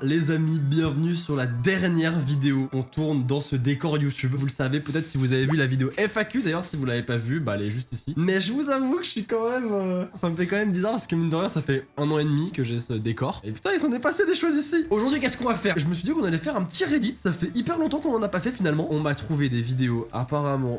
Les amis, bienvenue sur la dernière vidéo qu'on tourne dans ce décor YouTube. Vous le savez peut-être si vous avez vu la vidéo FAQ, d'ailleurs si vous l'avez pas vue, bah elle est juste ici. Mais je vous avoue que je suis quand même... Ça me fait quand même bizarre parce que mine de rien ça fait 1 an et demi que j'ai ce décor. Et putain il s'en est passé des choses ici. Aujourd'hui qu'est-ce qu'on va faire? Je me suis dit qu'on allait faire un petit Reddit, ça fait hyper longtemps qu'on en a pas fait finalement. On m'a trouvé des vidéos, apparemment.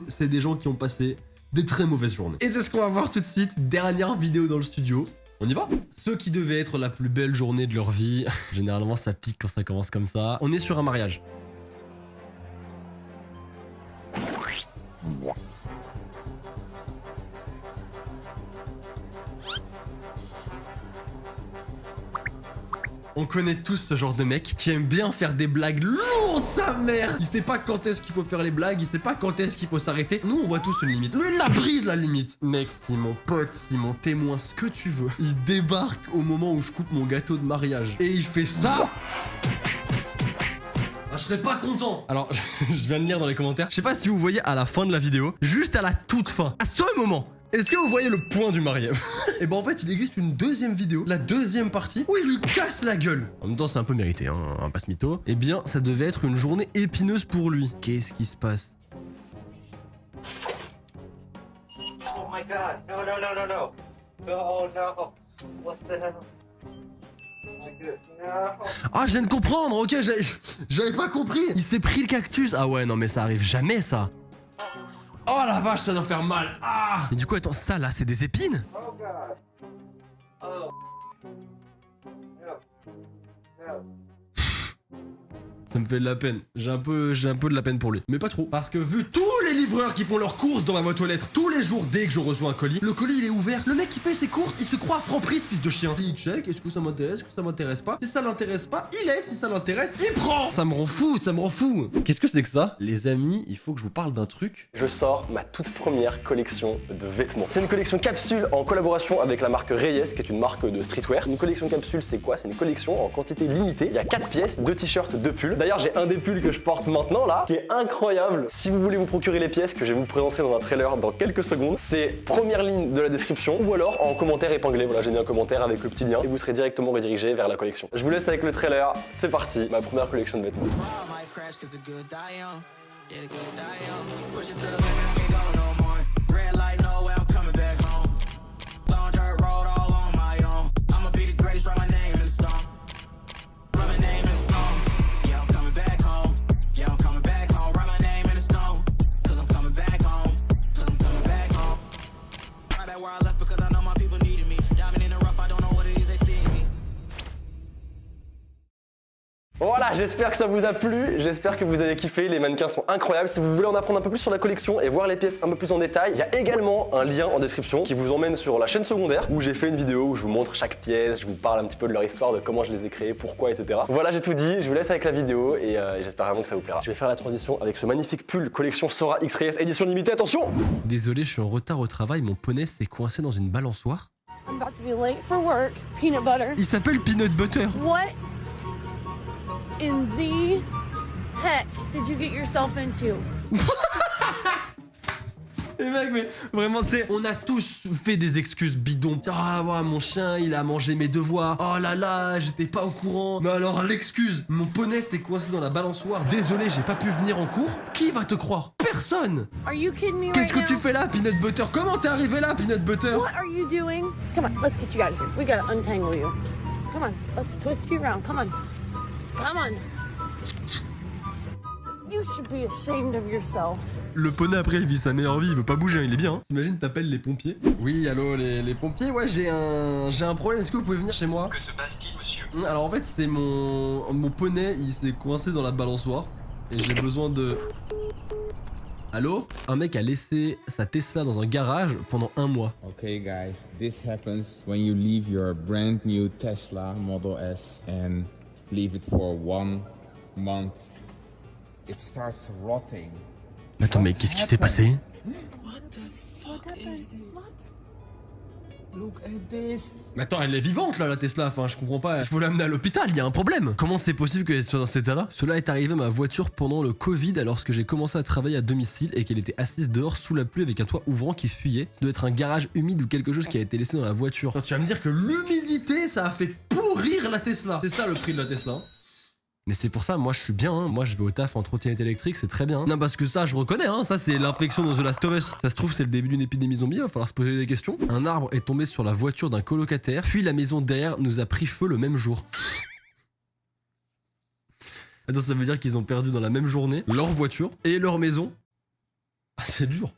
C'est des gens qui ont passé des très mauvaises journées. Et c'est ce qu'on va voir tout de suite, dernière vidéo dans le studio. On y va? Ceux qui devaient être la plus belle journée de leur vie, généralement ça pique quand ça commence comme ça. On est sur un mariage. On connaît tous ce genre de mec qui aime bien faire des blagues lourdes, sa mère. Il sait pas quand est-ce qu'il faut faire les blagues, il sait pas quand est-ce qu'il faut s'arrêter. Nous, on voit tous une limite. Lui, il la brise, la limite. Mec, si mon pote, si mon témoin, ce que tu veux, il débarque au moment où je coupe mon gâteau de mariage. Et il fait ça. Je serais pas content. Alors, je viens de lire dans les commentaires. Je sais pas si vous voyez à la fin de la vidéo, juste à la toute fin, à ce moment. Est-ce que vous voyez le point du marié? Et ben en fait il existe une deuxième vidéo, la deuxième partie, où il lui casse la gueule. En même temps c'est un peu mérité, hein, un passe mytho. Eh bien ça devait être une journée épineuse pour lui. Qu'est-ce qui se passe? Oh my god, no, no, no, no, no. Oh no. What the hell? Oh my god, no. Ah je viens de comprendre, ok, j'avais pas compris. Il s'est pris le cactus. Ah ouais non mais ça arrive jamais ça. Oh la vache, ça doit faire mal. Ah. Mais du coup, attends, ça là, c'est des épines? Oh god. Oh. No. No. Ça me fait de la peine. J'ai un peu de la peine pour lui. Mais pas trop. Parce que vu tous les livreurs qui font leurs courses dans ma boîte aux lettres tous les jours dès que je reçois un colis, le colis il est ouvert. Le mec qui fait ses courses, il se croit Franprise, fils de chien. Il check, est-ce que ça m'intéresse, est-ce que ça m'intéresse pas? Si ça l'intéresse pas, il laisse. Si ça l'intéresse, il prend. Ça me rend fou, ça me rend fou. Qu'est-ce que c'est que ça? Les amis, il faut que je vous parle d'un truc. Je sors ma toute première collection de vêtements. C'est une collection capsule en collaboration avec la marque Reyes, qui est une marque de streetwear. Une collection capsule, c'est quoi? C'est une collection en quantité limitée. Il y a 4 pièces, 2 t-shirts, 2 pulls. D'ailleurs, j'ai un des pulls que je porte maintenant là, qui est incroyable. Si vous voulez vous procurer les pièces que je vais vous présenter dans un trailer dans quelques secondes, c'est première ligne de la description ou alors en commentaire épinglé. Voilà, j'ai mis un commentaire avec le petit lien et vous serez directement redirigé vers la collection. Je vous laisse avec le trailer, c'est parti, ma première collection de vêtements. Voilà, j'espère que ça vous a plu, j'espère que vous avez kiffé, les mannequins sont incroyables. Si vous voulez en apprendre un peu plus sur la collection et voir les pièces un peu plus en détail, il y a également un lien en description qui vous emmène sur la chaîne secondaire où j'ai fait une vidéo où je vous montre chaque pièce, je vous parle un petit peu de leur histoire, de comment je les ai créées, pourquoi, etc. Voilà, j'ai tout dit, je vous laisse avec la vidéo et j'espère vraiment que ça vous plaira. Je vais faire la transition avec ce magnifique pull collection Sora X-Reyes édition limitée, attention! Désolé, je suis en retard au travail, mon poney s'est coincé dans une balançoire. I'm about to be late for work. Peanut butter. Il s'appelle Peanut Butter. What in the heck did you get yourself into? Et mec, mais vraiment, tu sais, on a tous fait des excuses bidons. Ah, ouais, mon chien, il a mangé mes devoirs. Oh là là, j'étais pas au courant. Mais alors, l'excuse, mon poney s'est coincé dans la balançoire. Désolé, j'ai pas pu venir en cours. Qui va te croire? Personne. Are you kidding me right Qu'est-ce que now? tu fais là, Peanut Butter? Comment t'es arrivé là, Peanut Butter? What are you doing? Come on, let's get you out of here. We gotta untangle you. Come on, let's twist you around. Come on. Come on. You should be ashamed of yourself. Le poney après il vit sa meilleure vie, il veut pas bouger, hein, il est bien. Hein. T'imagines, t'appelles les pompiers? Oui, allô, les pompiers, ouais, j'ai un problème, est-ce que vous pouvez venir chez moi? Que se passe-t-il, monsieur? Alors en fait, c'est mon poney, il s'est coincé dans la balançoire et j'ai besoin de... Allô? Un mec a laissé sa Tesla dans un garage pendant 1 mois. Okay guys, this happens when you leave your brand new Tesla Model S and leave it for 1 month. It starts rotting. Attends, mais qu'est-ce qui s'est passé? Look at this. Mais attends, elle est vivante là, la Tesla, enfin je comprends pas. Il faut l'amener à l'hôpital, il y a un problème. Comment c'est possible qu'elle soit dans cet état-là? Cela est arrivé à ma voiture pendant le Covid, lorsque j'ai commencé à travailler à domicile et qu'elle était assise dehors sous la pluie avec un toit ouvrant qui fuyait. Ça doit être un garage humide ou quelque chose qui a été laissé dans la voiture. Alors, tu vas me dire que l'humidité, ça a fait pourrir la Tesla. C'est ça le prix de la Tesla. Mais c'est pour ça, moi je suis bien, hein. Moi je vais au taf en trottinette électrique, c'est très bien. Non parce que ça je reconnais, hein. Ça c'est l'infection dans The Last of Us. Ça se trouve c'est le début d'une épidémie zombie, il va falloir se poser des questions. Un arbre est tombé sur la voiture d'un colocataire, puis la maison derrière nous a pris feu le même jour. Attends, ça veut dire qu'ils ont perdu dans la même journée leur voiture et leur maison. Ah, c'est dur.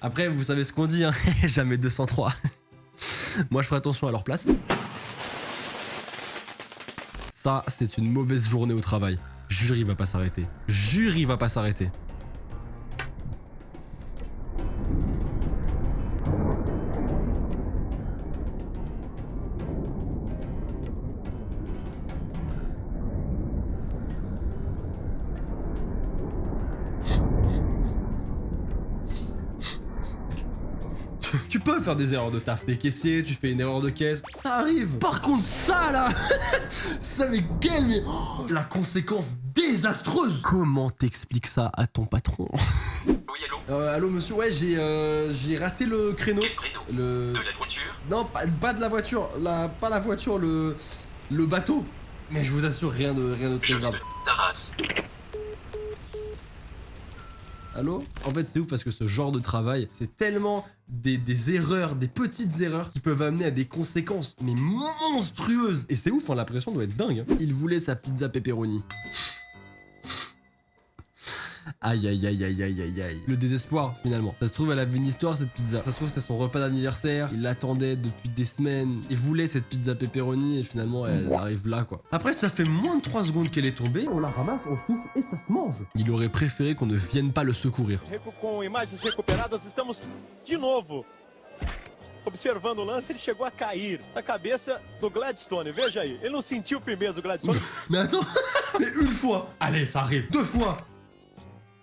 Après vous savez ce qu'on dit, hein. Jamais 203. Moi je ferai attention à leur place. Ça, c'est une mauvaise journée au travail. Jure, il va pas s'arrêter. Jure, il va pas s'arrêter. Tu peux faire des erreurs de taf. T'es caissier, tu fais une erreur de caisse, ça arrive. Par contre, ça là, ça mais quelle mais oh, la conséquence désastreuse. Comment t'expliques ça à ton patron? Oui, allô? Allô monsieur, ouais j'ai raté le créneau. Quel créneau? Le... De la voiture? Non, pas de la voiture, pas la voiture, le bateau. Mais je vous assure, rien de très grave. Ta race. Allô? En fait c'est ouf parce que ce genre de travail, c'est tellement des erreurs, des petites erreurs qui peuvent amener à des conséquences mais monstrueuses. Et c'est ouf, hein, la pression doit être dingue. Hein. Il voulait sa pizza pepperoni. Aïe aïe aïe aïe aïe aïe aïe. Le désespoir finalement. Ça se trouve elle avait une histoire cette pizza. Ça se trouve c'est son repas d'anniversaire. Il l'attendait depuis des semaines. Il voulait cette pizza pepperoni et finalement elle arrive là quoi. Après ça fait moins de 3 secondes qu'elle est tombée. On la ramasse, on souffle et ça se mange. Il aurait préféré qu'on ne vienne pas le secourir. Com imagens recuperadas, estamos de novo observando o lance. Ele chegou a cair na cabeça do Gladstone. Veja aí, ele não sentiu firmeza o Gladstone. Mais attends, mais une fois. Allez, ça arrive. 2 fois.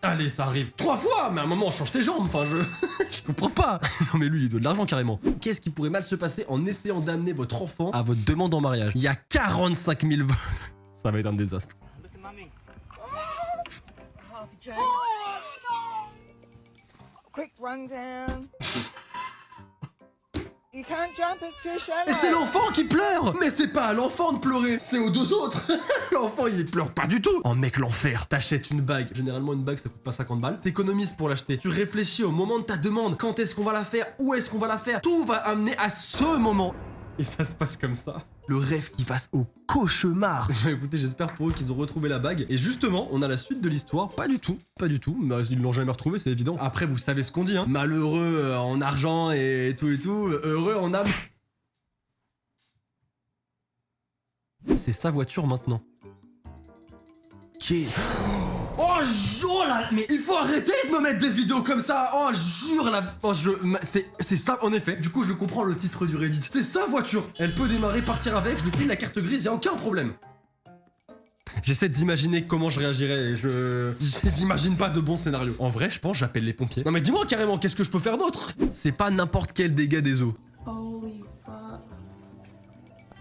Allez, ça arrive 3 fois. Mais à un moment, change tes jambes. Enfin, je comprends pas. Non, mais lui, il doit de l'argent carrément. Qu'est-ce qui pourrait mal se passer en essayant d'amener votre enfant à votre demande en mariage? Il y a 45 000 votes. Ça va être un désastre. Quick rundown. You can't jump, it's too shallow. Et c'est l'enfant qui pleure. Mais c'est pas à l'enfant de pleurer, c'est aux 2 autres. L'enfant il pleure pas du tout. Oh mec, l'enfer. T'achètes une bague. Généralement une bague ça coûte pas 50 balles. T'économises pour l'acheter. Tu réfléchis au moment de ta demande. Quand est-ce qu'on va la faire? Où est-ce qu'on va la faire? Tout va amener à ce moment. Et ça se passe comme ça. Le rêve qui passe au cauchemar. Écoutez, j'espère pour eux qu'ils ont retrouvé la bague. Et justement, on a la suite de l'histoire. Pas du tout, pas du tout. Bah, ils l'ont jamais retrouvé, c'est évident. Après, vous savez ce qu'on dit, hein. Malheureux en argent et tout, heureux en âme. C'est sa voiture maintenant. Qui est... Oh là, mais il faut arrêter de me mettre des vidéos comme ça. Oh jure la, oh, c'est ça en effet. Du coup je comprends le titre du Reddit. C'est sa voiture. Elle peut démarrer, partir avec. Je lui file la carte grise, y a aucun problème. J'essaie d'imaginer comment je réagirais et j'imagine pas de bons scénarios. En vrai, je pense j'appelle les pompiers. Non mais dis-moi carrément, qu'est-ce que je peux faire d'autre? C'est pas n'importe quel dégât des eaux. Holy fuck.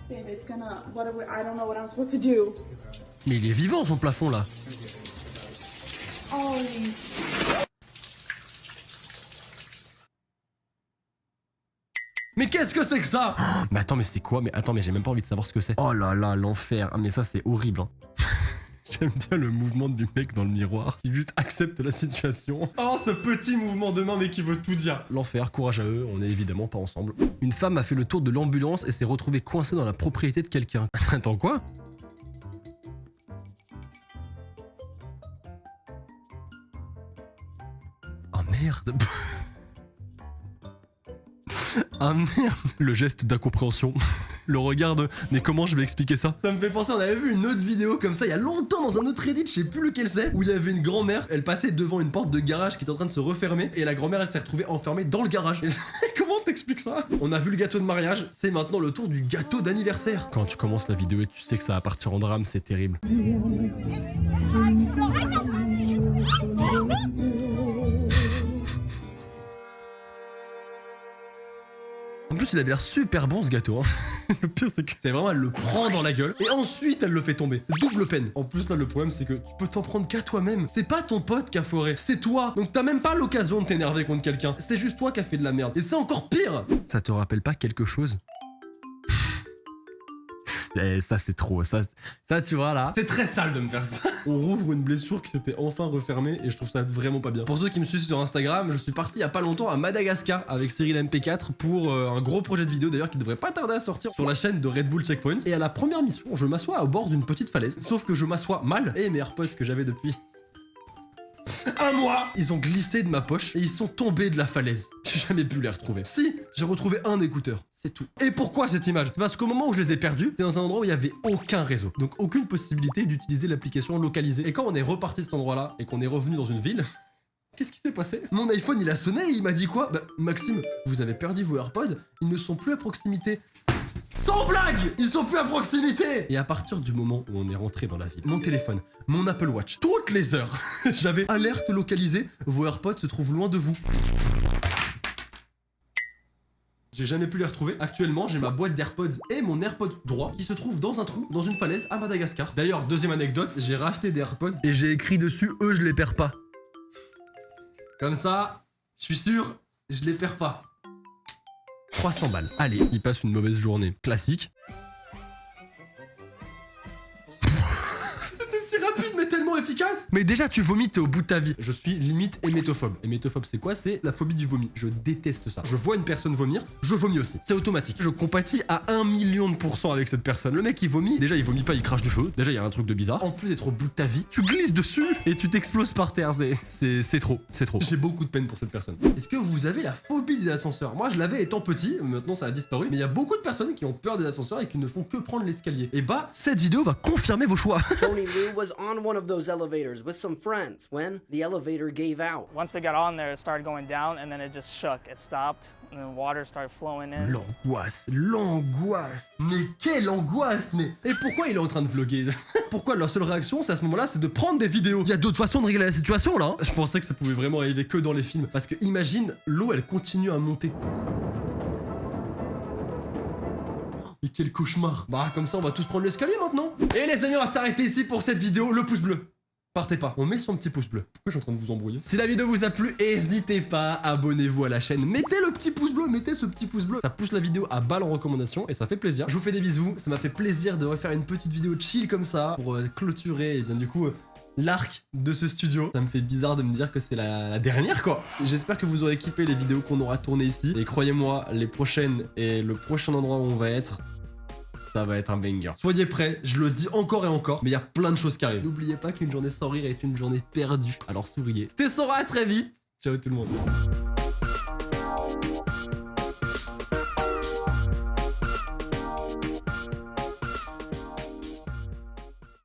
Babe, it's gonna... I don't know what I'm supposed to do. Mais il est vivant son plafond là. Holy... Mais qu'est-ce que c'est que ça? Mais attends, mais c'est quoi? Mais attends, mais j'ai même pas envie de savoir ce que c'est. Oh là là, l'enfer. Ah mais ça c'est horrible hein. J'aime bien le mouvement du mec dans le miroir qui juste accepte la situation. Oh ce petit mouvement de main mais qui veut tout dire. L'enfer, courage à eux, on est évidemment pas ensemble. Une femme a fait le tour de l'ambulance et s'est retrouvée coincée dans la propriété de quelqu'un. Attends quoi? Oh merde. Ah merde. Le geste d'incompréhension. Le regard de... Mais comment je vais expliquer ça? Ça me fait penser, on avait vu une autre vidéo comme ça il y a longtemps dans un autre Reddit, je sais plus lequel c'est, où il y avait une grand-mère, elle passait devant une porte de garage qui était en train de se refermer, et la grand-mère elle s'est retrouvée enfermée dans le garage. Comment t'expliques ça? On a vu le gâteau de mariage, c'est maintenant le tour du gâteau d'anniversaire. Quand tu commences la vidéo et tu sais que ça va partir en drame, c'est terrible. En plus, il avait l'air super bon ce gâteau. Hein. Le pire, c'est que c'est vraiment, elle le prend dans la gueule et ensuite elle le fait tomber. Double peine. En plus, là, le problème, c'est que tu peux t'en prendre qu'à toi-même. C'est pas ton pote qui a foiré, c'est toi. Donc t'as même pas l'occasion de t'énerver contre quelqu'un. C'est juste toi qui as fait de la merde. Et c'est encore pire. Ça te rappelle pas quelque chose? Et ça c'est trop, ça tu vois là, c'est très sale de me faire ça. On rouvre une blessure qui s'était enfin refermée et je trouve ça vraiment pas bien. Pour ceux qui me suivent sur Instagram, je suis parti il y a pas longtemps à Madagascar avec Cyril MP4 pour un gros projet de vidéo d'ailleurs qui devrait pas tarder à sortir sur la chaîne de Red Bull Checkpoint. Et à la première mission, je m'assois au bord d'une petite falaise, sauf que je m'assois mal et mes AirPods que j'avais depuis un mois, ils ont glissé de ma poche et ils sont tombés de la falaise. J'ai jamais pu les retrouver. Si, j'ai retrouvé un écouteur, c'est tout. Et pourquoi cette image? C'est parce qu'au moment où je les ai perdus, c'était dans un endroit où il n'y avait aucun réseau. Donc aucune possibilité d'utiliser l'application localisée. Et quand on est reparti de cet endroit-là et qu'on est revenu dans une ville, qu'est-ce qui s'est passé? Mon iPhone il a sonné et il m'a dit quoi? Bah Maxime, vous avez perdu vos AirPods, ils ne sont plus à proximité. Sans blague, ils sont plus à proximité. Et à partir du moment où on est rentré dans la ville, mon téléphone, mon Apple Watch, toutes les heures, j'avais alerte localisée, vos AirPods se trouvent loin de vous. J'ai jamais pu les retrouver. Actuellement, j'ai ma boîte d'AirPods et mon AirPod droit qui se trouve dans un trou, dans une falaise à Madagascar. D'ailleurs, deuxième anecdote, j'ai racheté des AirPods et j'ai écrit dessus, eux, je les perds pas. Comme ça, je suis sûr, je les perds pas. 300 balles. Allez, il passe une mauvaise journée. Classique. C'était si rapide mais tellement efficace. Mais déjà tu vomis, t'es au bout de ta vie. Je suis limite hémétophobe. Hémétophobe c'est quoi? C'est la phobie du vomi. Je déteste ça. Je vois une personne vomir, je vomis aussi. C'est automatique. Je compatis à 1 million de % avec cette personne. Le mec il vomit, déjà il vomit pas, il crache du feu. Déjà il y a un truc de bizarre. En plus d'être au bout de ta vie, tu glisses dessus et tu t'exploses par terre. C'est trop, c'est trop. J'ai beaucoup de peine pour cette personne. Est-ce que vous avez la phobie des ascenseurs? Moi je l'avais étant petit, maintenant ça a disparu. Mais il y a beaucoup de personnes qui ont peur des ascenseurs et qui ne font que prendre l'escalier. Et bah cette vidéo va confirmer vos choix. Tony Liu was on one of those elevators with some friends when the elevator gave out. Once we got on there, it started going down and then it just shook. It stopped and then water started flowing in. L'angoisse, l'angoisse. Mais quelle angoisse, mais... Et pourquoi il est en train de vlogger? Pourquoi leur seule réaction, c'est à ce moment-là, c'est de prendre des vidéos? Il y a d'autres façons de régler la situation, là. Je pensais que ça pouvait vraiment arriver que dans les films. Parce que imagine, l'eau, elle continue à monter. Mais quel cauchemar. Bah comme ça on va tous prendre l'escalier maintenant. Et les amis, on va s'arrêter ici pour cette vidéo. Le pouce bleu. Partez pas, on met son petit pouce bleu. Pourquoi je suis en train de vous embrouiller? Si la vidéo vous a plu, n'hésitez pas, abonnez-vous à la chaîne. Mettez le petit pouce bleu, mettez ce petit pouce bleu. Ça pousse la vidéo à balle en recommandation et ça fait plaisir. Je vous fais des bisous, ça m'a fait plaisir de refaire une petite vidéo chill comme ça pour clôturer et bien du coup... l'arc de ce studio. Ça me fait bizarre de me dire que c'est la dernière quoi. J'espère que vous aurez kiffé les vidéos qu'on aura tournées ici. Et croyez-moi, les prochaines et le prochain endroit où on va être, ça va être un banger. Soyez prêts, je le dis encore et encore, mais il y a plein de choses qui arrivent. N'oubliez pas qu'une journée sans rire est une journée perdue. Alors souriez. C'était Sora, à très vite. Ciao tout le monde.